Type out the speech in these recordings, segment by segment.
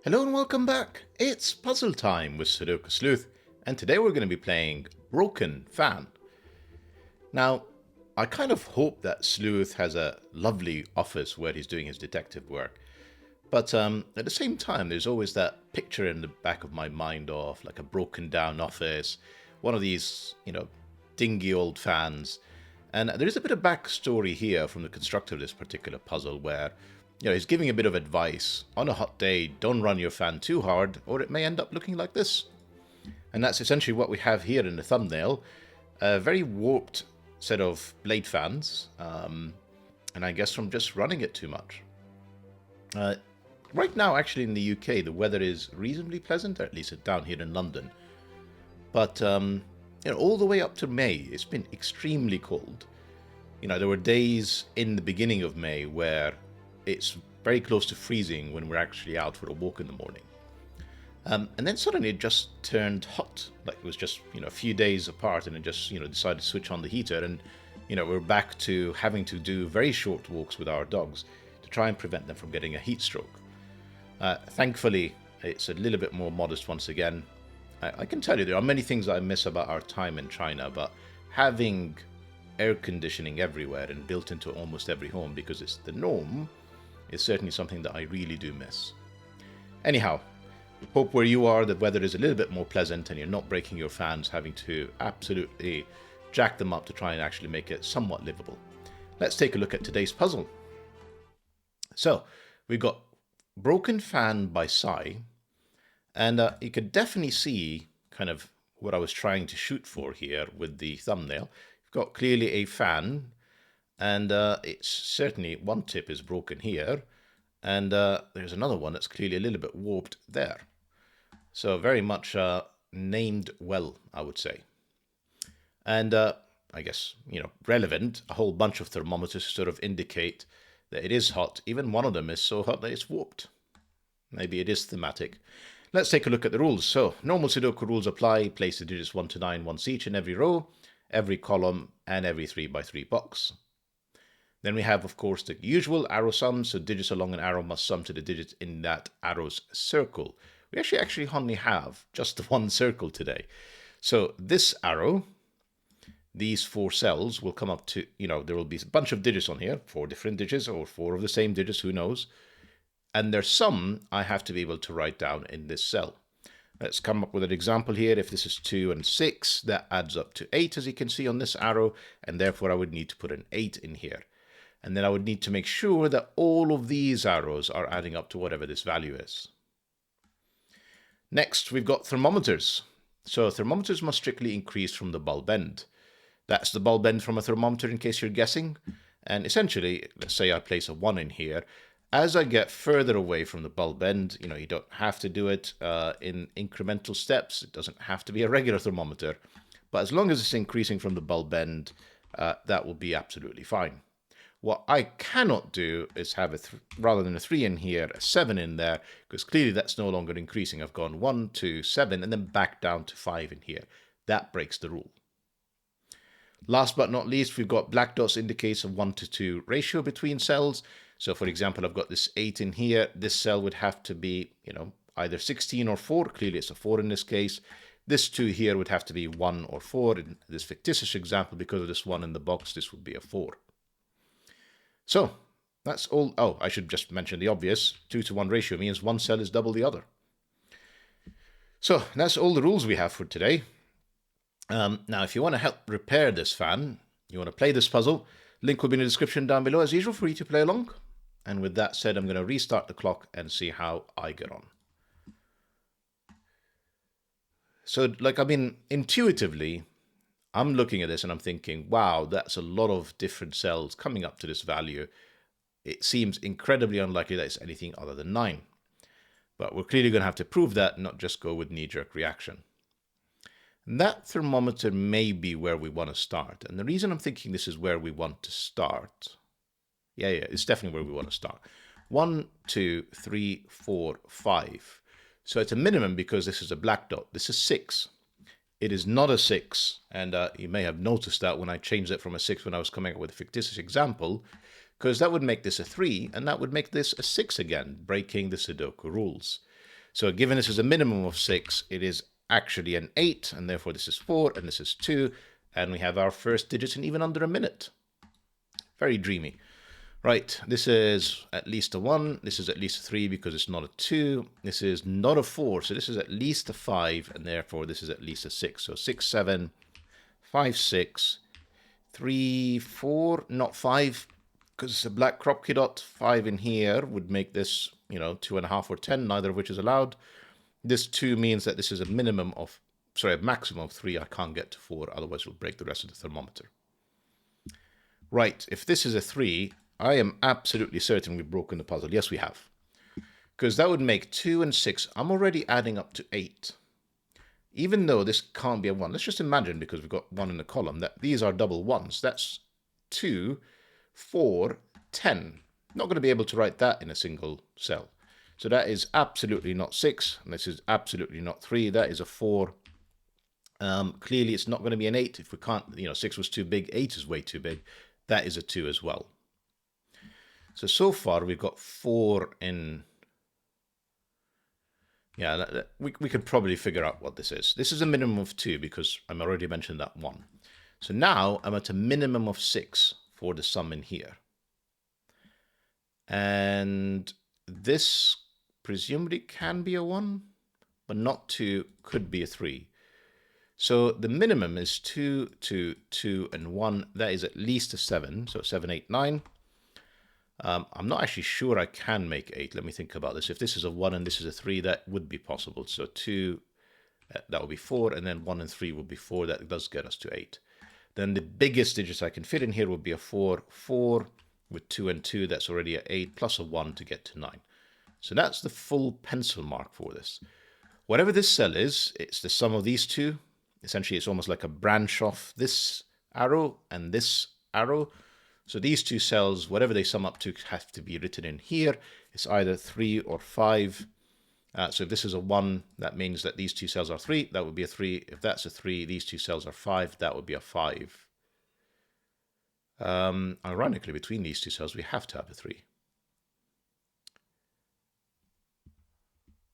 Hello and welcome back. It's puzzle time with Sudoku Sleuth, and today we're going to be playing Broken Fan. Now, I kind of hope that Sleuth has a lovely office where he's doing his detective work, but at the same time, there's always that picture in the back of my mind of like a broken down office, one of these, dingy old fans. And there is a bit of backstory here from the constructor of this particular puzzle where he's giving a bit of advice. On a hot day, don't run your fan too hard, or it may end up looking like this. And that's essentially what we have here in the thumbnail. A very warped set of blade fans, and I guess from just running it too much. Right now, actually, in the UK, the weather is reasonably pleasant, or at least down here in London. But, all the way up to May, it's been extremely cold. There were days in the beginning of May where it's very close to freezing when we're actually out for a walk in the morning. And then suddenly it just turned hot. Like it was just, a few days apart, and it just, decided to switch on the heater. And, we're back to having to do very short walks with our dogs to try and prevent them from getting a heat stroke. Thankfully, it's a little bit more modest once again. I can tell you there are many things I miss about our time in China, but having air conditioning everywhere and built into almost every home because it's the norm is certainly something that I really do miss. Anyhow, hope where you are the weather is a little bit more pleasant and you're not breaking your fans having to absolutely jack them up to try and actually make it somewhat livable. Let's take a look at today's puzzle. So, we've got Broken Fan by Sai, and you could definitely see kind of what I was trying to shoot for here with the thumbnail. You've got clearly a fan, and it's certainly one tip is broken here, and there's another one that's clearly a little bit warped there. So very much named well, I would say. And I guess, relevant, a whole bunch of thermometers sort of indicate that it is hot. Even one of them is so hot that it's warped. Maybe it is thematic. Let's take a look at the rules. So, normal Sudoku rules apply. Place the digits 1 to 9 once each in every row, every column, and every 3x3 box. Then we have, of course, the usual arrow sums. So digits along an arrow must sum to the digits in that arrow's circle. We actually only have just the one circle today. So this arrow, these 4 cells will come up to, there will be a bunch of digits on here, 4 different digits or 4 of the same digits, who knows. And their sum I have to be able to write down in this cell. Let's come up with an example here. If this is 2 and 6, that adds up to 8, as you can see on this arrow, and therefore I would need to put an 8 in here. And then I would need to make sure that all of these arrows are adding up to whatever this value is. Next, we've got thermometers. So thermometers must strictly increase from the bulb end. That's the bulb end from a thermometer, in case you're guessing. And essentially, let's say I place a 1 in here. As I get further away from the bulb end, you don't have to do it in incremental steps. It doesn't have to be a regular thermometer. But as long as it's increasing from the bulb end, that will be absolutely fine. What I cannot do is have rather than a 3 in here, a 7 in there, because clearly that's no longer increasing. I've gone 1, 2, 7, and then back down to 5 in here. That breaks the rule. Last but not least, we've got black dots indicates a 1 to 2 ratio between cells. So for example, I've got this 8 in here. This cell would have to be, either 16 or 4. Clearly it's a 4 in this case. This 2 here would have to be 1 or 4. In this fictitious example, because of this 1 in the box, this would be a 4. So that's all. Oh, I should just mention the obvious. 2 to 1 ratio means one cell is double the other. So that's all the rules we have for today. Now, if you want to help repair this fan, you want to play this puzzle, link will be in the description down below as usual for you to play along. And with that said, I'm going to restart the clock and see how I get on. So, intuitively, I'm looking at this and I'm thinking, wow, that's a lot of different cells coming up to this value. It seems incredibly unlikely that it's anything other than 9. But we're clearly going to have to prove that, not just go with knee-jerk reaction. And that thermometer may be where we want to start. And the reason I'm thinking this is where we want to start, it's definitely where we want to start. 1, 2, 3, 4, 5. So it's a minimum because this is a black dot. This is 6. It is not a 6, and you may have noticed that when I changed it from a 6 when I was coming up with a fictitious example, because that would make this a 3, and that would make this a 6 again, breaking the Sudoku rules. So given this is a minimum of 6, it is actually an 8, and therefore this is 4, and this is 2, and we have our first digits in even under a minute. Very dreamy. Right, this is at least a 1, this is at least a 3 because it's not a 2, this is not a 4, so this is at least a 5, and therefore this is at least a 6. So 6, 7, 5, 6, 3, 4, not 5, because it's a black crop key dot. 5 in here would make this, 2.5 or 10, neither of which is allowed. This 2 means that this is a maximum of 3. I can't get to 4, otherwise it'll break the rest of the thermometer. Right, if this is a 3, I am absolutely certain we've broken the puzzle. Yes, we have. Because that would make 2 and 6. I'm already adding up to 8. Even though this can't be a 1. Let's just imagine, because we've got 1 in the column, that these are double 1s. That's 2, 4, 10. Not going to be able to write that in a single cell. So that is absolutely not 6. And this is absolutely not 3. That is a 4. Clearly, it's not going to be an 8. If we can't, 6 was too big. 8 is way too big. That is a 2 as well. So far, we've got 4 in... Yeah, we could probably figure out what this is. This is a minimum of 2 because I'm already mentioned that 1. So now I'm at a minimum of 6 for the sum in here. And this presumably can be a 1, but not 2, could be a 3. So the minimum is 2, 2, 2, and 1. That is at least a 7. So 7, 8, 9. I'm not actually sure I can make 8. Let me think about this. If this is a 1 and this is a 3, that would be possible. So 2, that would be 4, and then 1 and 3 would be 4. That does get us to 8. Then the biggest digits I can fit in here would be a 4. 4 with 2 and 2, that's already an 8, plus a 1 to get to 9. So that's the full pencil mark for this. Whatever this cell is, it's the sum of these two. Essentially, it's almost like a branch off this arrow and this arrow. So these two cells, whatever they sum up to, have to be written in here. It's either 3 or 5. So if this is a 1, that means that these two cells are 3. That would be a 3. If that's a 3, these two cells are 5. That would be a 5. Ironically, between these two cells, we have to have a 3.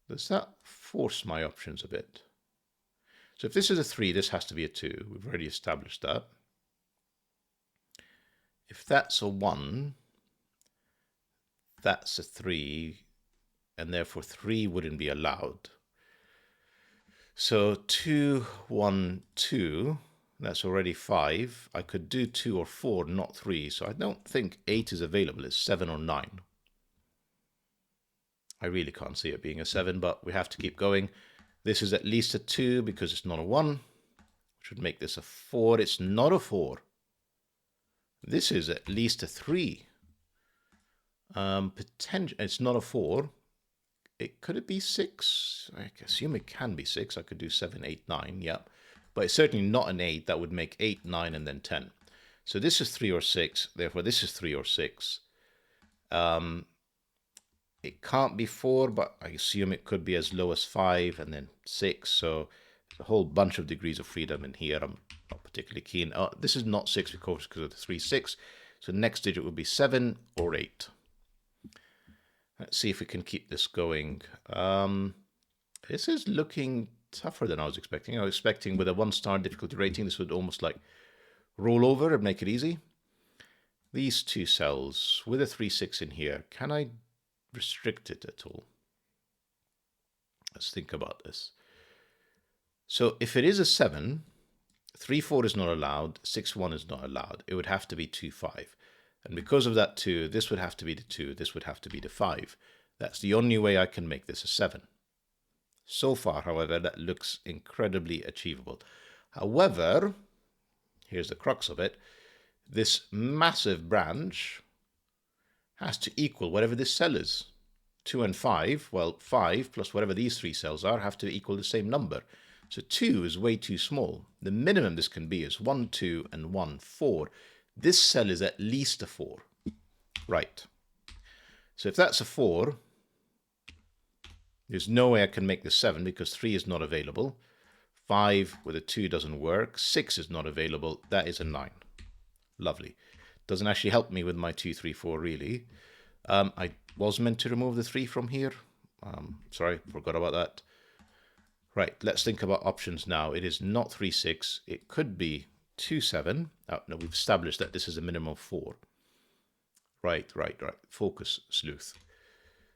Does that force my options a bit? So if this is a 3, this has to be a 2. We've already established that. If that's a 1, that's a 3, and therefore 3 wouldn't be allowed. So 2, 1, 2, that's already 5. I could do 2 or 4, not 3. So I don't think 8 is available. It's 7 or 9. I really can't see it being a 7, but we have to keep going. This is at least a 2 because it's not a 1, which would make this a 4. It's not a 4. This is at least a 3. It's not a 4. Could it be 6? I assume it can be 6. I could do 7, 8, 9. Yeah. But it's certainly not an 8. That would make 8, 9, and then 10. So this is 3 or 6. Therefore, this is 3 or 6. It can't be 4, but I assume it could be as low as 5 and then 6. So there's a whole bunch of degrees of freedom in here. I'm not particularly keen. This is not 6, of course, because of the 3, 6. So the next digit would be 7 or 8. Let's see if we can keep this going. This is looking tougher than I was expecting. I was expecting with a 1-star difficulty rating, this would almost like roll over and make it easy. These two cells with a 3, 6 in here, can I restrict it at all? Let's think about this. So if it is a 7, 3, 4 is not allowed, 6, 1 is not allowed. It would have to be 2, 5. And because of that 2, this would have to be the 2, this would have to be the 5. That's the only way I can make this a 7. So far, however, that looks incredibly achievable. However, here's the crux of it. This massive branch has to equal whatever this cell is. 2 and 5, well, 5 plus whatever these 3 cells are have to equal the same number. So 2 is way too small. The minimum this can be is 1, 2, and 1, 4. This cell is at least a 4. Right. So if that's a 4, there's no way I can make this 7 because 3 is not available. 5 with a 2 doesn't work. 6 is not available. That is a 9. Lovely. Doesn't actually help me with my 2, 3, 4 really. I was meant to remove the 3 from here. Sorry, forgot about that. Right, let's think about options now. It is not 3, 6. It could be 2, 7. Oh, no, we've established that this is a minimum of 4. Right. Focus, Sleuth.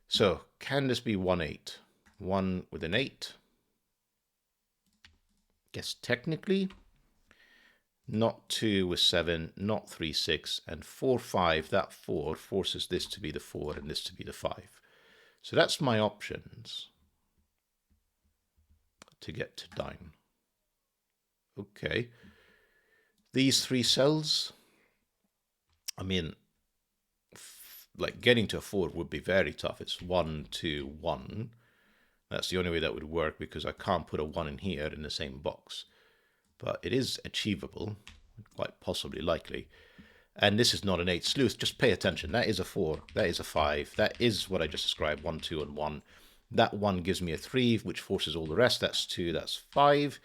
So, can this be 1, 8? 1 with an 8. Guess technically. Not 2 with 7, not 3, 6, and 4, 5. That 4 forces this to be the 4 and this to be the 5. So that's my options to get to 9. Okay. These 3 cells, I mean, like getting to a 4 would be very tough. It's 1, 2, 1. That's the only way that would work because I can't put a 1 in here in the same box. But it is achievable, quite possibly likely. And this is not an 8. Sleuth, just pay attention. That is a 4. That is a 5. That is what I just described, 1, 2, and 1. That 1 gives me a 3, which forces all the rest. That's 2, that's 5.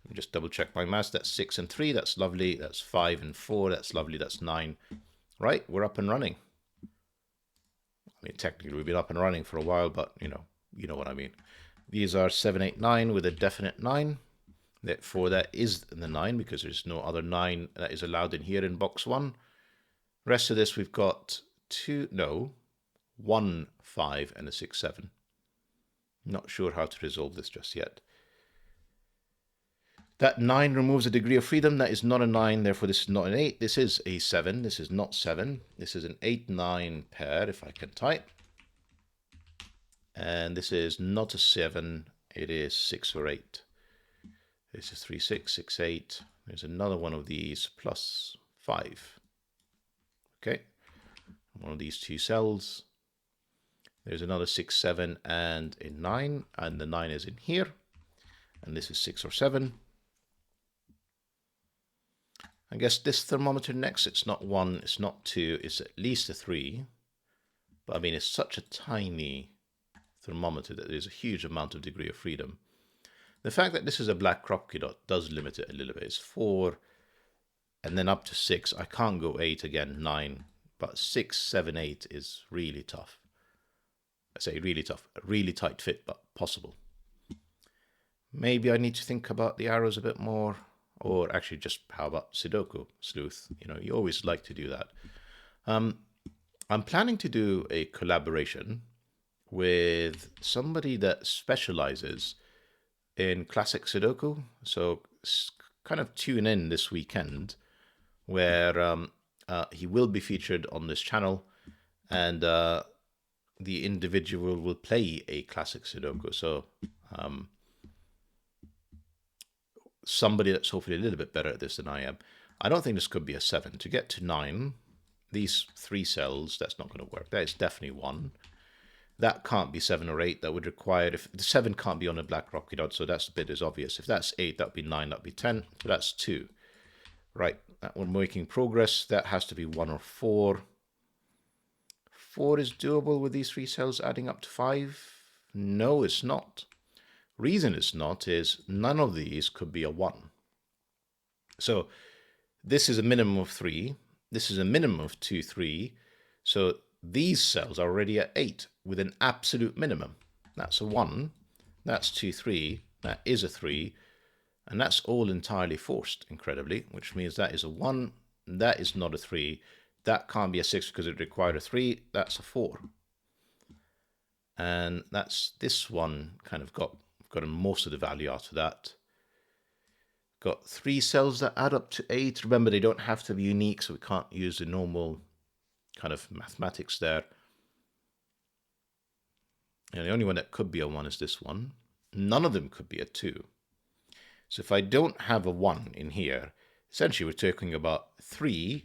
Let me just double check my maths. That's 6 and 3. That's lovely. That's 5 and 4. That's lovely. That's 9. Right, we're up and running. I mean, technically, we've been up and running for a while, but, you know what I mean. These are 7, 8, 9 with a definite 9. Therefore, that is the 9 because there's no other 9 that is allowed in here in box 1. Rest of this, we've got 1, 5, and a 6, 7. Not sure how to resolve this just yet. That 9 removes a degree of freedom. That is not a 9, therefore this is not an 8. This is a 7. This is not 7. This is an 8-9 pair, if I can type. And this is not a 7. It is 6 or 8. This is 3, 6, 6, 8. There's another one of these plus 5. Okay. One of these 2 cells. There's another 6, 7, and a 9. And the 9 is in here. And this is 6 or 7. I guess this thermometer next, it's not 1, it's not 2, it's at least a 3. But I mean, it's such a tiny thermometer that there's a huge amount of degree of freedom. The fact that this is a black crop dot does limit it a little bit. It's 4 and then up to 6. I can't go 8 again, 9. But 6, 7, 8 is really tough. I say really tough. A really tight fit, but possible. Maybe I need to think about the arrows a bit more. Or actually just how about Sudoku, Sleuth? You always like to do that. I'm planning to do a collaboration with somebody that specializes in classic Sudoku. So kind of tune in this weekend where he will be featured on this channel and the individual will play a classic Sudoku. So somebody that's hopefully a little bit better at this than I am. I don't think this could be a 7. To get to 9, these 3 cells, that's not going to work. That is definitely 1. That can't be 7 or 8. That would require, if the 7 can't be on a black rocky dot, so that's a bit is obvious. If that's 8, that would be 9, that would be 10. So that's 2. Right, that we're making progress. That has to be 1 or 4. 4 is doable with these 3 cells adding up to 5. No, it's not. Reason it's not is none of these could be a 1. So this is a minimum of 3. This is a minimum of 2, 3. So these cells are already at 8 with an absolute minimum. That's a 1. That's 2, 3. That is a 3. And that's all entirely forced, incredibly, which means that is a 1. That is not a 3. That can't be a 6 because it required a 3. That's a 4. And that's this one kind of got most of the value out of that. Got 3 cells that add up to 8. Remember, they don't have to be unique, so we can't use the normal kind of mathematics there. And the only one that could be a 1 is this one. None of them could be a 2. So if I don't have a 1 in here, essentially we're talking about 3,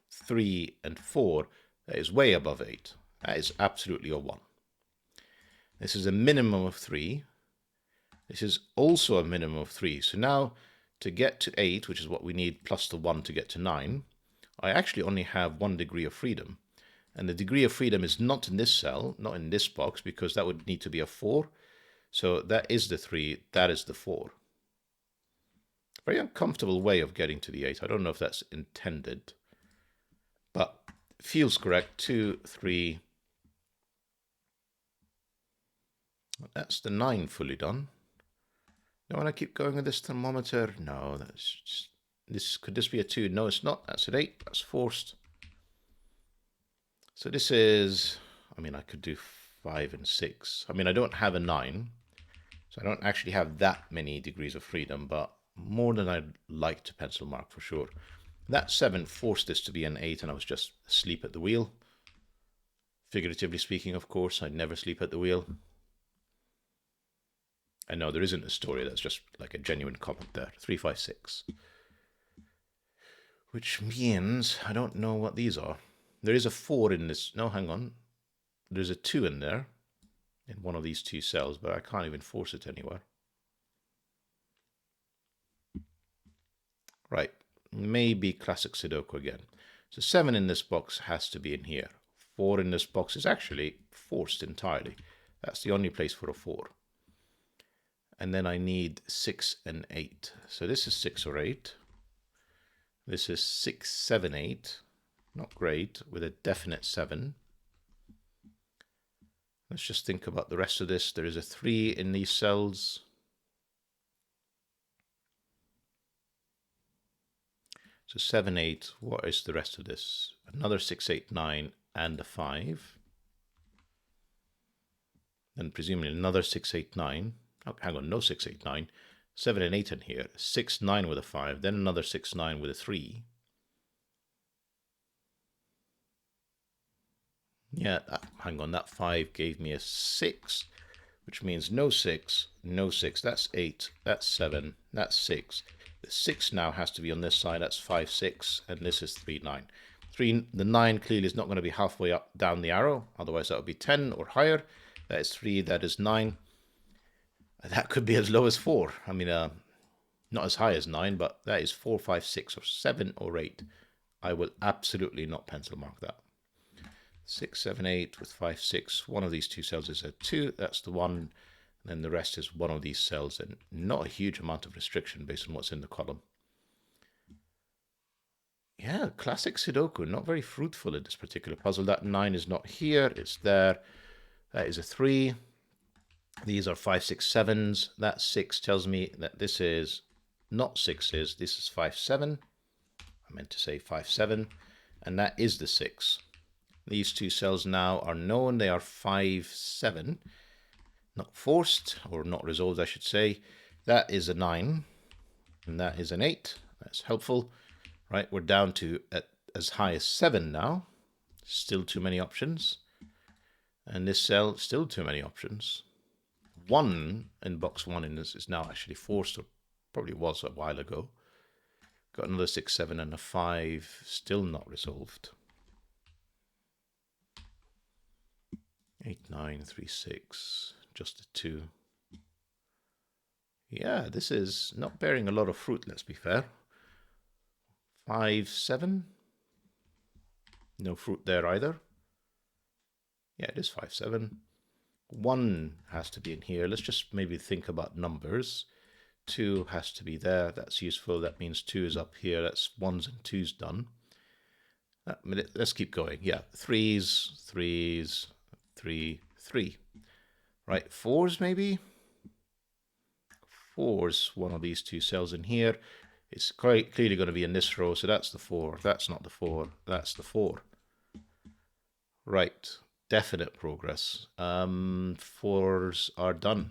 3, and 4. That is way above 8. That is absolutely a 1. This is a minimum of 3. This is also a minimum of 3. So now to get to 8, which is what we need, plus the 1 to get to 9, I actually only have 1 degree of freedom. And the degree of freedom is not in this cell, not in this box, because that would need to be a 4. So that is the 3, that is the 4. Very uncomfortable way of getting to the 8. I don't know if that's intended, but feels correct. 2, 3, That's the 9 fully done. Now when I keep going with this thermometer, no, that's just, this could this be a 2? No, it's not. That's an 8. That's forced. So this is, I mean, I could do 5 and 6. I mean, I don't have a 9, so I don't actually have that many degrees of freedom, but more than I'd like to pencil mark for sure. That 7 forced this to be an 8, and I was just asleep at the wheel. Figuratively speaking, of course, I'd never sleep at the wheel. And no, there isn't a story, that's just like a genuine comment there. 3, 5, 6. Which means, I don't know what these are. There is a 4 in this, no, hang on. There's a 2 in there, in one of these 2 cells, but I can't even force it anywhere. Right, maybe classic Sudoku again. So 7 in this box has to be in here. 4 in this box is actually forced entirely. That's the only place for a 4. And then I need 6 and 8. So this is 6 or 8. This is 6, 7, 8. Not great, with a definite 7. Let's just think about the rest of this. There is a 3 in these cells. So 7, 8. What is the rest of this? Another 6, 8, 9, and a 5. Then presumably another 6, 8, 9. Oh, hang on, no 6, 8, 9. 7 and 8 in here. 6, 9 with a 5. Then another 6, 9 with a 3. Yeah, hang on, that 5 gave me a 6, which means no 6, no 6. That's 8, that's 7, that's 6. The 6 now has to be on this side. That's 5, 6, and this is 3, 9. 3, the 9 clearly is not going to be halfway up down the arrow. Otherwise, that would be 10 or higher. That is 3, that is 9. That could be as low as 4. I mean, not as high as 9, but that is 4, 5, 6, or 7, or 8. I will absolutely not pencil mark that. 6, 7, 8 with 5, 6. One of these 2 cells is a 2. That's the one. And then the rest is one of these cells, and not a huge amount of restriction based on what's in the column. Yeah, classic Sudoku. Not very fruitful in this particular puzzle. That 9 is not here. It's there. That is a 3. These are 5, 6, 7s. That 6 tells me that this is not 6s. This is 5, 7. I meant to say 5, 7. And that is the 6. These 2 cells now are known. They are 5, 7. Not forced, or not resolved, I should say. That is a 9. And that is an 8. That's helpful. Right, we're down to as high as 7 now. Still too many options. And this cell, still too many options. 1 in box 1 in this is now actually forced, or probably was a while ago. Got another 6, 7, and a 5, still not resolved. 8, 9, 3, 6, just a 2. Yeah, this is not bearing a lot of fruit, let's be fair. 5, 7. No fruit there either. Yeah, it is 5, 7. 1 has to be in here. Let's just maybe think about numbers. 2 has to be there. That's useful. That means 2 is up here. That's 1s and 2s done. Let's keep going. Yeah, 3s, 3s, 3, 3. Right, 4s maybe? 4s, one of these 2 cells in here. It's quite clearly going to be in this row, so that's the 4. That's not the 4. That's the 4. Right. Definite progress. 4s are done.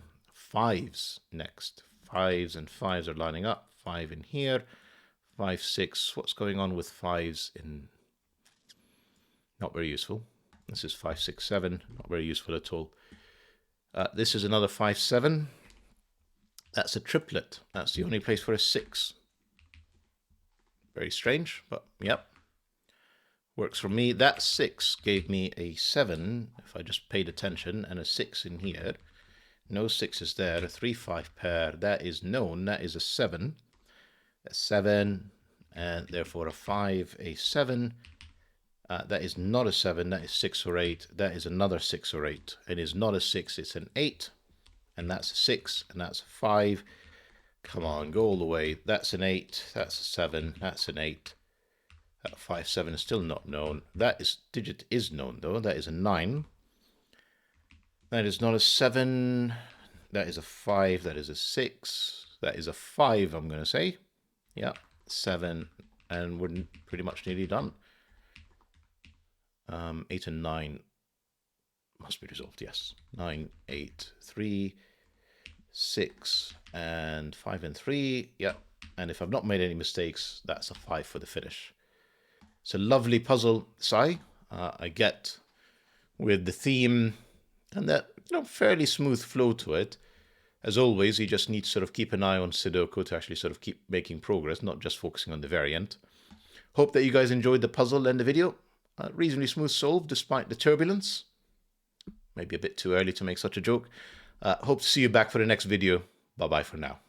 5s next. 5s and 5s are lining up. 5 in here. 5, 6. What's going on with 5s in? Not very useful. This is 5, 6, 7. Not very useful at all. This is another 5, 7. That's a triplet. That's the only place for a 6. Very strange, but yep. Works for me. That 6 gave me a 7, if I just paid attention, and a 6 in here. No 6s there. A 3, 5 pair. That is known. That is a 7. A 7, and therefore a 5, a 7. That is not a 7. That is 6 or 8. That is another 6 or 8. It is not a 6. It's an 8. And that's a 6. And that's a 5. Come on, go all the way. That's an 8. That's a 7. That's an 8. 5, 7 is still not known. That digit is known, though. That is a 9. That is not a 7. That is a 5. That is a 6. That is a 5, I'm going to say. Yeah, 7. And we're pretty much nearly done. 8 and 9 must be resolved, yes. 9, 8, 3, 6, and 5 and 3. Yeah, and if I've not made any mistakes, that's a 5 for the finish. It's a lovely puzzle, Sai. I get with the theme and that fairly smooth flow to it. As always, you just need to sort of keep an eye on Sudoku to actually sort of keep making progress, not just focusing on the variant. Hope that you guys enjoyed the puzzle and the video. Reasonably smooth solve despite the turbulence. Maybe a bit too early to make such a joke. Hope to see you back for the next video. Bye-bye for now.